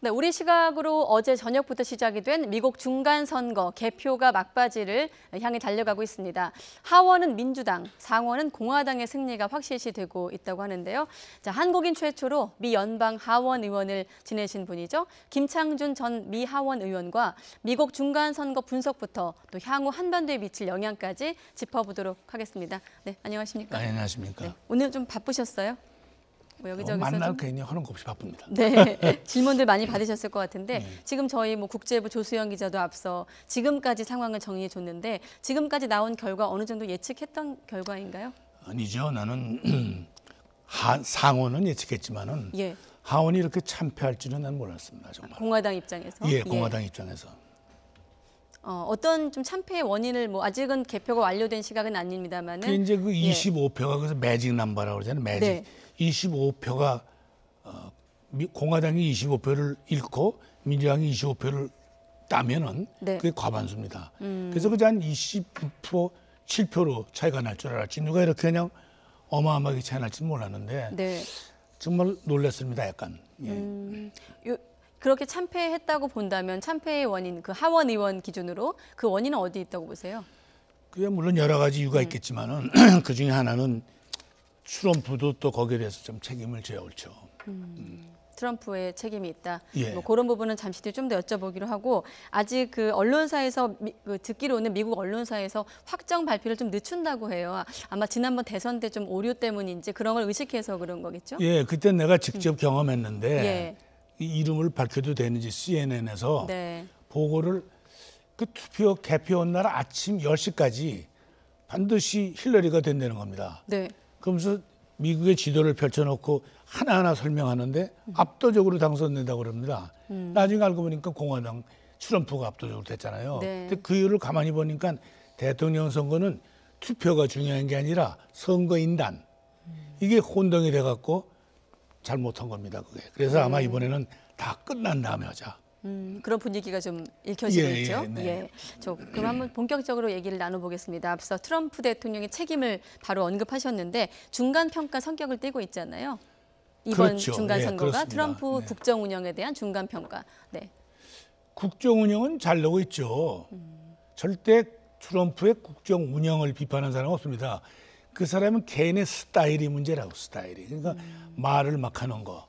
네, 우리 시각으로 어제 저녁부터 시작이 된 미국 중간선거 개표가 막바지를 향해 달려가고 있습니다. 하원은 민주당, 상원은 공화당의 승리가 확실시되고 있다고 하는데요. 자, 한국인 최초로 미 연방 하원 의원을 지내신 분이죠. 김창준 전 미 하원 의원과 미국 중간선거 분석부터 또 향후 한반도에 미칠 영향까지 짚어보도록 하겠습니다. 네, 안녕하십니까? 네, 안녕하십니까? 네, 오늘 좀 바쁘셨어요? 뭐 여기저기서 만날 괜히 하는 거 없이 바쁩니다. 네, 질문들 많이 받으셨을 것 같은데 지금 저희 국제부 조수영 기자도 앞서 지금까지 상황을 정리해 줬는데 지금까지 나온 결과 어느 정도 예측했던 결과인가요? 아니죠. 나는 상원은 예측했지만은 예. 하원이 이렇게 참패할 줄은 난 몰랐습니다. 정말. 공화당 입장에서. 예, 공화당 입장에서. 어떤 좀 참패의 원인을 아직은 개표가 완료된 시각은 아닙니다만은. 그 이제 그 25표가 그래서 매직 넘버라고 그러잖아요. 매직. 네. 25표가 공화당이 25표를 잃고 민주당이 25표를 따면은 네. 그게 과반수입니다. 그래서 그저 한 20% 7표로 차이가 날 줄 알았지. 누가 이렇게 그냥 어마어마하게 차이 날지 몰랐는데 네. 정말 놀랐습니다. 약간. 예. 그렇게 참패했다고 본다면 참패의 원인, 그 하원 의원 기준으로 그 원인은 어디 있다고 보세요? 그게 물론 여러 가지 이유가 있겠지만은 그 중에 하나는 트럼프도 또 거기에 대해서 좀 책임을 져야 옳죠. 트럼프의 책임이 있다. 예. 그런 부분은 잠시 뒤에 좀 더 여쭤보기로 하고 아직 그 언론사에서 듣기로는 미국 언론사에서 확정 발표를 좀 늦춘다고 해요. 아마 지난번 대선 때 좀 오류 때문인지 그런 걸 의식해서 그런 거겠죠? 예, 그때 내가 직접 경험했는데 예. 이 이름을 밝혀도 되는지 CNN에서 네. 보고를 그 투표 개표 날 아침 10시까지 반드시 힐러리가 된다는 겁니다. 네. 그러면서 미국의 지도를 펼쳐놓고 하나하나 설명하는데 압도적으로 당선된다고 그럽니다. 나중에 알고 보니까 공화당 트럼프가 압도적으로 됐잖아요. 네. 근데 그 이유를 가만히 보니까 대통령 선거는 투표가 중요한 게 아니라 선거인단. 이게 혼동이 돼갖고 잘못한 겁니다. 그게. 그래서 아마 이번에는 다 끝난 다음에 하자. 그런 분위기가 좀 읽혀지고 예, 있죠. 예, 네. 예. 그럼 한번 본격적으로 얘기를 나눠보겠습니다. 앞서 트럼프 대통령의 책임을 바로 언급하셨는데 중간 평가 성격을 띠고 있잖아요. 이번 그렇죠. 중간 예, 선거가 그렇습니다. 트럼프 네. 국정 운영에 대한 중간 평가. 네. 국정 운영은 잘 되고 있죠. 절대 트럼프의 국정 운영을 비판하는 사람은 없습니다. 그 사람은 개인의 스타일이 문제라고, 스타일이. 그러니까 말을 막 하는 거.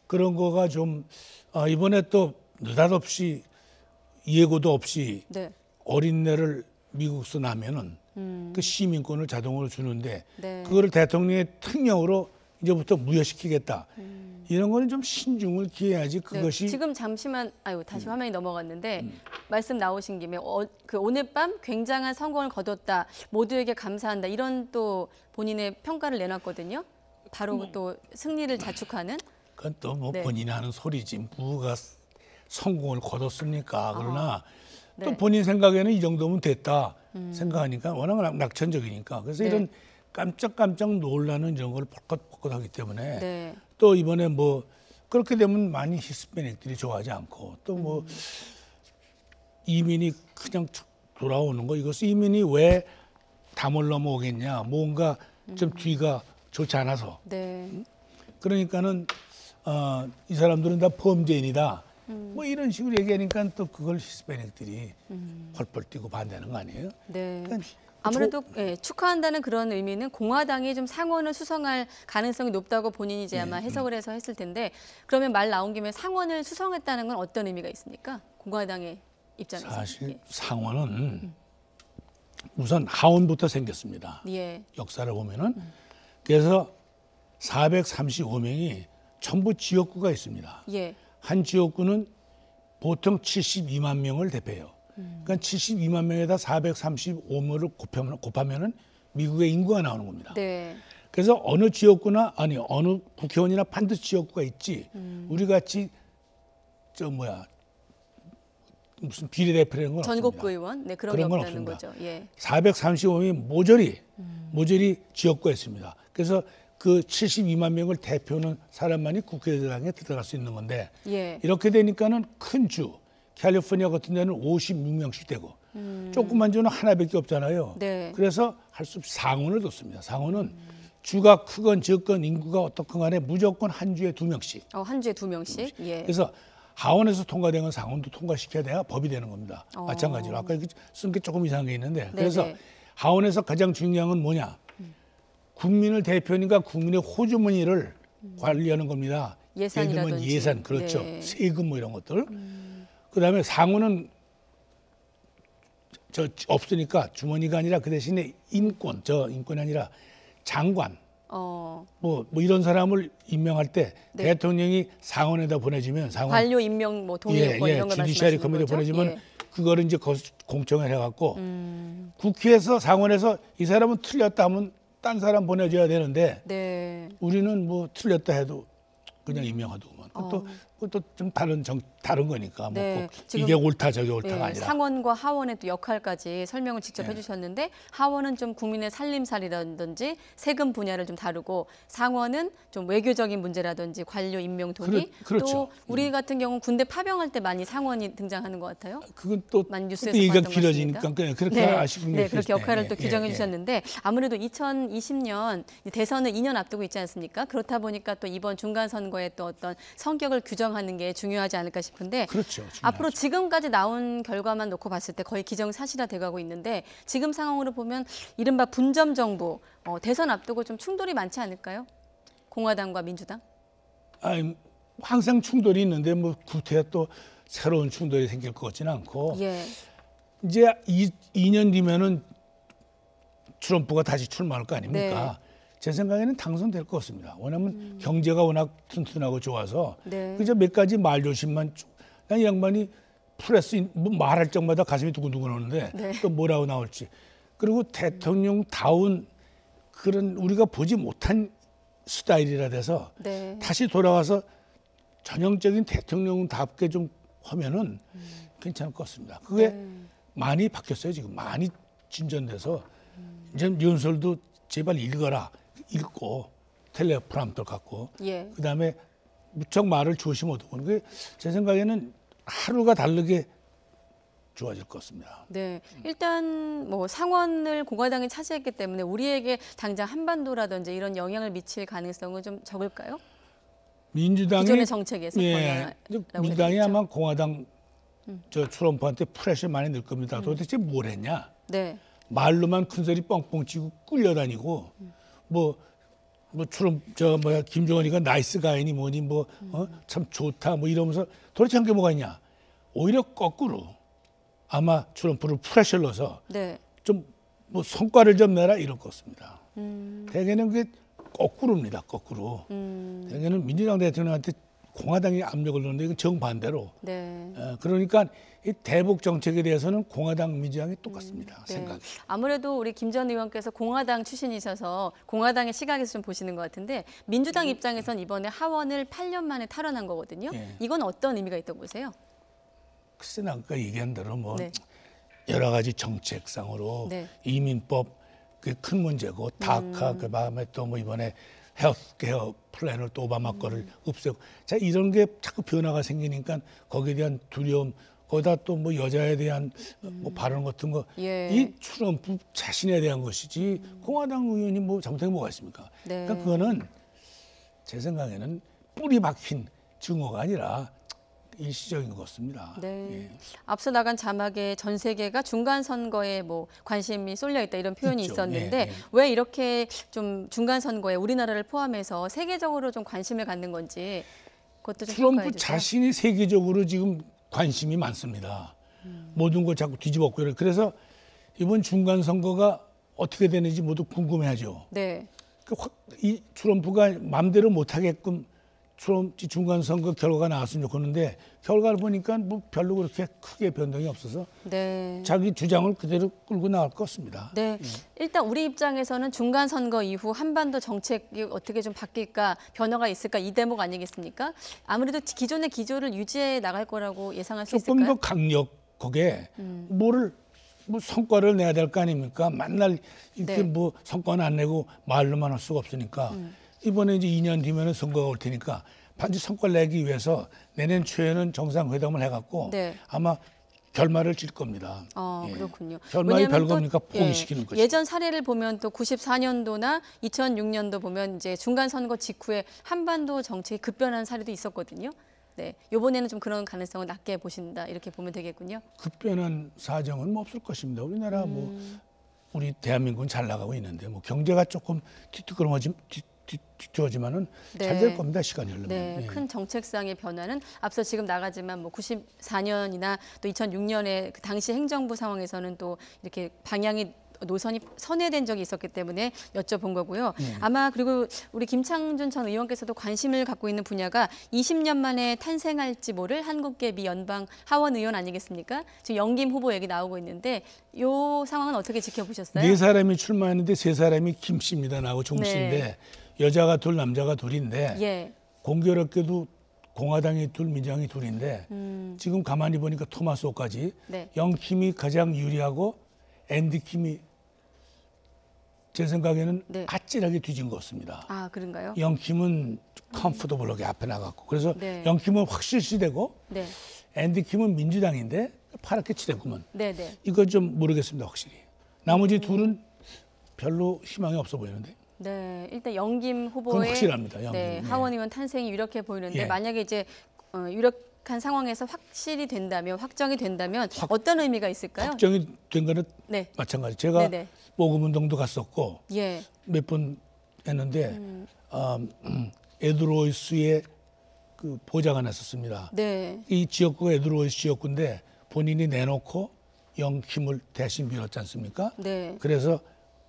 그런 거가 좀 이번에 또 느닷없이 예고도 없이 네. 어린애를 미국서 나면은 그 시민권을 자동으로 주는데 네. 그거를 대통령의 특령으로 이제부터 무효시키겠다. 이런 거는 좀 신중을 기해야지 그것이. 네, 지금 잠시만 다시 화면이 넘어갔는데 말씀 나오신 김에 그 오늘 밤 굉장한 성공을 거뒀다. 모두에게 감사한다. 이런 또 본인의 평가를 내놨거든요. 바로 또 승리를 자축하는. 그건 또 네. 본인이 하는 소리지. 누가 성공을 거뒀습니까? 그러나 네. 또 본인 생각에는 이 정도면 됐다 생각하니까 워낙 낙천적이니까. 그래서 네. 이런 깜짝깜짝 놀라는 이런 걸 퍽컷퍽컷 하기 때문에 네. 또 이번에 그렇게 되면 많이 히스패닉들이 좋아하지 않고 또 이민이 그냥 돌아오는 거 이것은 이민이 왜 담을 넘어오겠냐. 뭔가 좀 뒤가 좋지 않아서. 네. 그러니까는 이 사람들은 다 범죄인이다. 이런 식으로 얘기하니까 또 그걸 히스패닉들이 펄펄 뛰고 반대하는 거 아니에요? 네. 그러니까 아무래도 축하한다는 그런 의미는 공화당이 좀 상원을 수성할 가능성이 높다고 본인이 이제 아마 해석을 해서 했을 텐데 그러면 말 나온 김에 상원을 수성했다는 건 어떤 의미가 있습니까? 공화당의 입장에서. 사실 상원은 우선 하원부터 생겼습니다. 예. 역사를 보면은 그래서 435명이 전부 지역구가 있습니다. 예. 한 지역구는 보통 72만 명을 대표해요. 그러니까 72만 명에다 435명을 곱하면은 미국의 인구가 나오는 겁니다. 네. 그래서 어느 지역구나 어느 국회의원이나 반드시 지역구가 있지. 우리 같이 무슨 비례대표라는 건 전국구 없습니다. 의원, 네, 그런 게 그런 건 없다는 없습니다. 거죠. 예. 435명이 모조리 지역구가 있습니다. 그래서 그 72만 명을 대표하는 사람만이 국회의장에 들어갈 수 있는 건데 예. 이렇게 되니까는 큰 주, 캘리포니아 같은 데는 56명씩 되고 조그만 주는 하나밖에 없잖아요. 네. 그래서 할 수 없이 상원을 뒀습니다. 상원은 주가 크건 적건 인구가 어떻건 간에 무조건 한 주에 2명씩. 한 주에 2명씩. 예. 그래서 하원에서 통과된 건 상원도 통과시켜야 돼야 법이 되는 겁니다. 마찬가지로 아까 쓴 게 조금 이상한 게 있는데 그래서 하원에서 가장 중요한 건 뭐냐? 국민을 대표니까 국민의 호주머니를 관리하는 겁니다. 예산이라든지. 예를 들면 예산, 그렇죠. 네. 세금 뭐 이런 것들. 그다음에 상원은 없으니까 주머니가 아니라 그 대신에 인권이 아니라 장관, 뭐 이런 사람을 임명할 때 대통령이 상원에다 보내주면 관료 임명 뭐 동의 요건 이런 걸 주디시아리 말씀하시는 커미티에 거죠? 보내주면 그거를 이제 공청을 해갖고 국회에서 상원에서 이 사람은 틀렸다 하면 딴 사람 보내줘야 되는데 네. 우리는 뭐 틀렸다 해도 그냥 임명하더구만. 그것도 좀 다른 거니까. 네. 뭐 이게 옳다 저게 옳다가 아니라. 상원과 하원의 또 역할까지 설명을 직접 해주셨는데 하원은 좀 국민의 살림살이라든지 세금 분야를 좀 다루고 상원은 좀 외교적인 문제라든지 관료 임명 동의 그렇죠. 또 우리 같은 경우는 군대 파병할 때 많이 상원이 등장하는 것 같아요. 그건 또 많이 뉴스에서 얘기가 봤던 것 길어지니까 같습니다. 그렇게 아쉬운 게 그렇게 역할을 또 예, 규정해 예. 주셨는데 아무래도 2020년 대선을 2년 앞두고 있지 않습니까? 그렇다 보니까 또 이번 중간 선거의 또 어떤 성격을 규정하는 게 중요하지 않을까 싶은데 그렇죠. 앞으로 지금까지 나온 결과만 놓고 봤을 때 거의 기정사실화 돼가고 있는데 지금 상황으로 보면 이른바 분점 정부 대선 앞두고 좀 충돌이 많지 않을까요? 공화당과 민주당? 아니, 항상 충돌이 있는데 뭐 구태여 또 새로운 충돌이 생길 것 같지는 않고 예. 이제 2년 뒤면은 트럼프가 다시 출마할 거 아닙니까? 제 생각에는 당선될 것 같습니다. 왜냐하면 경제가 워낙 튼튼하고 좋아서 그저 몇 가지 말조심만 난 이 양반이 프레스 뭐 말할 적마다 가슴이 두근두근 하는데 또 뭐라고 나올지 그리고 대통령다운 그런 우리가 보지 못한 스타일이라 돼서 다시 돌아와서 전형적인 대통령답게 좀 하면은 괜찮을 것 같습니다. 그게 많이 바뀌었어요. 지금 많이 진전돼서 이제 윤석열도 제발 읽어라. 읽고 텔레프람터 갖고 그다음에 무척 말을 조심하고 그게 제 생각에는 하루가 다르게 좋아질 것 같습니다. 네, 일단 뭐 상원을 공화당이 차지했기 때문에 우리에게 당장 한반도라든지 이런 영향을 미칠 가능성은 좀 적을까요? 민주당이 기존의 정책에서 민주당이 아마 공화당 트럼프한테 프레셔 많이 넣을 겁니다. 도대체 뭘 했냐? 말로만 큰소리 뻥뻥 치고 끌려다니고 뭐 트럼프 김정은이가 나이스 가이니 뭐니 참 좋다 뭐 이러면서 도대체 한 게 뭐가 있냐? 오히려 거꾸로 아마 트럼프를 프레셔 넣어서 좀 뭐 성과를 좀 내라 이럴 것 같습니다. 대개는 그게 거꾸로입니다. 거꾸로. 대개는 민주당 대통령한테 공화당이 압력을 넣는데 이건 정반대로. 그러니까 이 대북 정책에 대해서는 공화당, 민주당이 똑같습니다. 생각이. 아무래도 우리 김 전 의원께서 공화당 출신이셔서 공화당의 시각에서 좀 보시는 것 같은데 민주당 입장에선 이번에 하원을 8년 만에 탈환한 거거든요. 이건 어떤 의미가 있다고 보세요? 글쎄, 아까 얘기한 대로 뭐 여러 가지 정책상으로 이민법 그게 큰 문제고 다카 그다음에 또 뭐 이번에 헬스케어 플랜을 또 오바마 거를 없애고 자 이런 게 자꾸 변화가 생기니까 거기에 대한 두려움 거기다 또 뭐 여자에 대한 뭐 발언 같은 거 이 트럼프 자신에 대한 것이지 공화당 의원이 뭐 잘못한 게 뭐가 있습니까? 그러니까 그거는 제 생각에는 뿌리 박힌 증오가 아니라 일시적인 것 같습니다. 앞서 나간 자막에 전 세계가 중간 선거에 뭐 관심이 쏠려 있다 이런 표현이 있었는데 왜 이렇게 좀 중간 선거에 우리나라를 포함해서 세계적으로 좀 관심을 갖는 건지 그것도 좀 트럼프 평가해 주세요. 자신이 세계적으로 지금 관심이 많습니다. 모든 걸 자꾸 뒤집었고 그래서 이번 중간 선거가 어떻게 되는지 모두 궁금해하죠. 이 트럼프가 마음대로 못하게끔 트럼프 중간 선거 결과가 나왔으면 좋겠는데 결과를 보니까 뭐 별로 그렇게 크게 변동이 없어서 자기 주장을 그대로 끌고 나올 것 같습니다. 일단 우리 입장에서는 중간 선거 이후 한반도 정책이 어떻게 좀 바뀔까 변화가 있을까 이 대목 아니겠습니까? 아무래도 기존의 기조를 유지해 나갈 거라고 예상할 수 있을까요? 조금 더 강력하게 뭐 성과를 내야 될 거 아닙니까? 맨날 이렇게 뭐 성과는 안 내고 말로만 할 수가 없으니까 이번에 이제 2년 뒤면은 선거가 올 테니까 반드시 성과를 내기 위해서 내년 초에는 정상회담을 해갖고 아마 결말을 질 겁니다. 그렇군요. 결말이 왜냐하면 별겁니까? 또, 포기시키는 것이. 예전 사례를 보면 또 94년도나 2006년도 보면 이제 중간 선거 직후에 한반도 정책이 급변한 사례도 있었거든요. 네, 이번에는 좀 그런 가능성을 낮게 보신다 이렇게 보면 되겠군요. 급변한 사정은 뭐 없을 것입니다. 우리나라 뭐 우리 대한민국은 잘 나가고 있는데 뭐 경제가 조금 뒤틀어지면은 잘 될 겁니다. 시간이 흐르면. 네, 큰 정책상의 변화는 앞서 지금 나가지만 뭐 94년이나 또 2006년에 그 당시 행정부 상황에서는 또 이렇게 방향이 노선이 선회된 적이 있었기 때문에 여쭤본 거고요. 아마 그리고 우리 김창준 전 의원께서도 관심을 갖고 있는 분야가 20년 만에 탄생할지 모를 한국계 미 연방 하원 의원 아니겠습니까? 지금 영김 후보 얘기 나오고 있는데 이 상황은 어떻게 지켜보셨어요? 네 사람이 출마했는데 세 사람이 김 씨입니다. 나하고 종 씨인데 네. 여자가 둘, 남자가 둘인데 예. 공교롭게도 공화당이 둘, 민주당이 둘인데 지금 가만히 보니까 토마스호까지 네. 영킴이 가장 유리하고 앤디 킴이 제 생각에는 네. 아찔하게 뒤진 것 같습니다. 아, 그런가요? 영킴은 컴포더블하게 앞에 나갔고 그래서 네. 영킴은 확실시되고 네. 앤디 킴은 민주당인데 파랗게 칠했구먼. 네, 네. 이거 좀 모르겠습니다. 확실히. 나머지 둘은 별로 희망이 없어 보이는데. 네, 일단 영김 그건 후보의 확실합니다. 영김. 네, 하원 의원 탄생이 유력해 보이는데 예. 만약에 이제 유력한 상황에서 확실히 된다면 확정이 된다면 어떤 의미가 있을까요? 확정이 된 거는 네, 마찬가지. 제가 네네. 모금운동도 갔었고 예, 몇 번 했는데 에드로이스의 그 보좌가 났었습니다. 네, 이 지역구가 에드로이스 지역구인데 본인이 내놓고 영킴을 대신 밀었지 않습니까? 네, 그래서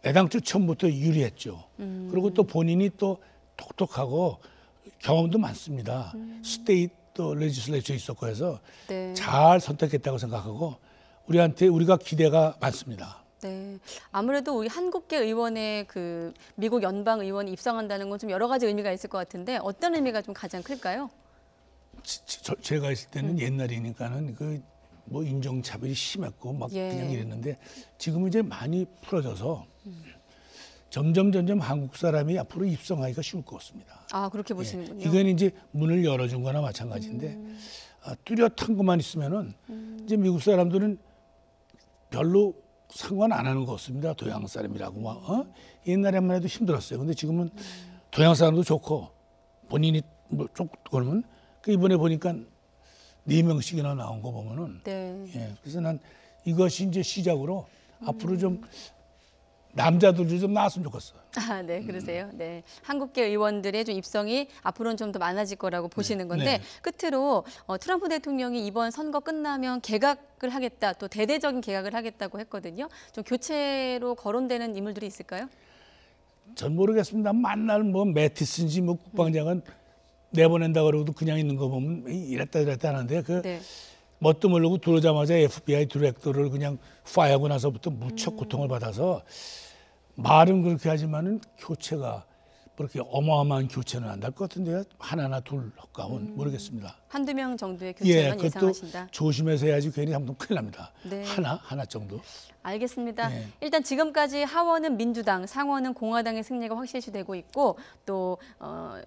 애당초 처음부터 유리했죠. 그리고 또 본인이 또 똑똑하고 경험도 많습니다. 스테이트 레지슬레이처에 있었고 해서 네, 잘 선택했다고 생각하고 우리가 기대가 많습니다. 네. 아무래도 우리 한국계 의원의 그 미국 연방 의원이 입성한다는 건 좀 여러 가지 의미가 있을 것 같은데 어떤 의미가 좀 가장 클까요? 제가 있을 때는 옛날이니까는 그 뭐 인종차별이 심했고 막 예. 그냥 이랬는데 지금은 이제 많이 풀어져서 점점 한국 사람이 앞으로 입성하기가 쉬울 것 같습니다. 아, 그렇게 보시는군요. 이건 이제 문을 열어준 거나 마찬가지인데 뚜렷한 것만 있으면은 이제 미국 사람들은 별로 상관 안 하는 것 같습니다. 동양 사람이라고 막 옛날에만 해도 힘들었어요. 근데 지금은 동양 사람도 좋고 본인이 뭐좀 그러면 그 이번에 보니까 4명씩이나 나온 거 보면은 네. 예, 그래서 난 이것이 이제 시작으로 앞으로 좀 남자들도 좀 나왔으면 좋겠어요. 아, 네, 그러세요. 네, 한국계 의원들의 좀 입성이 앞으로는 좀 더 많아질 거라고 보시는 건데 네. 끝으로 트럼프 대통령이 이번 선거 끝나면 개각을 하겠다, 또 대대적인 개각을 하겠다고 했거든요. 좀 교체로 거론되는 인물들이 있을까요? 전 모르겠습니다. 만날 뭐 매티스인지 뭐 국방장관 내보낸다 그러고도 그냥 있는 거 보면 이랬다 하는데 그 네, 뭣도 모르고 들어오자마자 FBI 디렉터를 그냥 파이하고 나서부터 무척 고통을 받아서 말은 그렇게 하지만은 교체가 그렇게 어마어마한 교체는 안 될 것 같은데요. 하나나 둘 가운 모르겠습니다. 한두 명 정도의 예, 교체만 그것도 예상하신다. 조심해서 해야지 괜히 한번 큰일 납니다. 네. 하나 정도. 알겠습니다. 네. 일단 지금까지 하원은 민주당, 상원은 공화당의 승리가 확실시되고 있고 또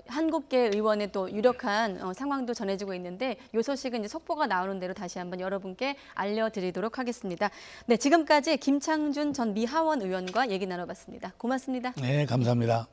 한국계 의원의 또 유력한 상황도 전해지고 있는데 이 소식은 이제 속보가 나오는 대로 다시 한번 여러분께 알려드리도록 하겠습니다. 네, 지금까지 김창준 전 미 하원 의원과 얘기 나눠봤습니다. 고맙습니다. 네, 감사합니다.